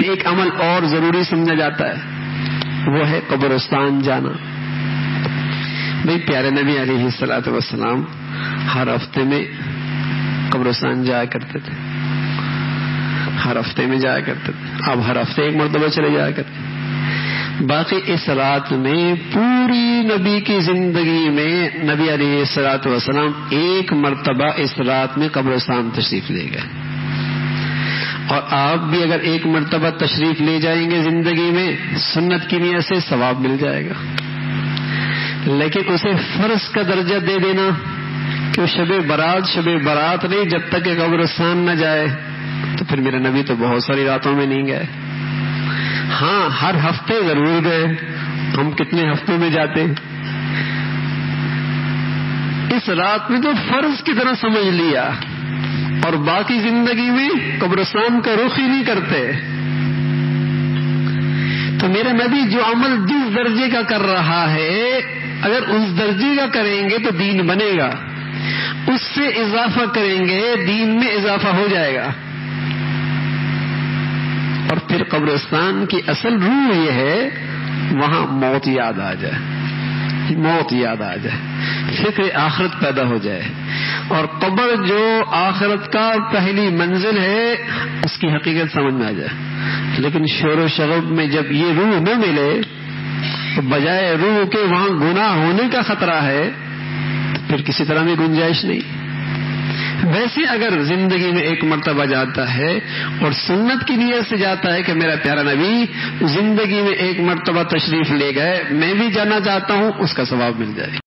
ایک عمل اور ضروری سمجھا جاتا ہے، وہ ہے قبرستان جانا. بھئی پیارے نبی علیہ الصلوۃ والسلام ہر ہفتے میں قبرستان جایا کرتے تھے، ہر ہفتے میں جایا کرتے تھے. اب ہر ہفتے ایک مرتبہ چلے جایا کرتے. باقی اس رات میں پوری نبی کی زندگی میں نبی علیہ الصلوۃ والسلام ایک مرتبہ اس رات میں قبرستان تشریف لے گئے. اور آپ بھی اگر ایک مرتبہ تشریف لے جائیں گے زندگی میں سنت کی نیت سے ثواب مل جائے گا. لیکن اسے فرض کا درجہ دے دینا کہ شب برات نہیں جب تک کہ قبرستان نہ جائے، تو پھر میرے نبی تو بہت ساری راتوں میں نہیں گئے. ہاں ہر ہفتے ضرور گئے. ہم کتنے ہفتوں میں جاتے؟ اس رات میں تو فرض کی طرح سمجھ لیا اور باقی زندگی میں قبرستان کا رخ ہی نہیں کرتے. تو میرا نبی جو عمل جس درجے کا کر رہا ہے اگر اس درجے کا کریں گے تو دین بنے گا، اس سے اضافہ کریں گے دین میں اضافہ ہو جائے گا. اور پھر قبرستان کی اصل روح یہ ہے وہاں موت یاد آ جائے، موت یاد آ جائے، فکر آخرت پیدا ہو جائے. اور قبر جو آخرت کا پہلی منزل ہے اس کی حقیقت سمجھ میں آ جائے. لیکن شور و شغب میں جب یہ روح نہ ملے تو بجائے روح کے وہاں گناہ ہونے کا خطرہ ہے، پھر کسی طرح میں گنجائش نہیں. ویسے اگر زندگی میں ایک مرتبہ جاتا ہے اور سنت کی نیت سے جاتا ہے کہ میرا پیارا نبی زندگی میں ایک مرتبہ تشریف لے گئے، میں بھی جانا چاہتا ہوں، اس کا ثواب مل جائے.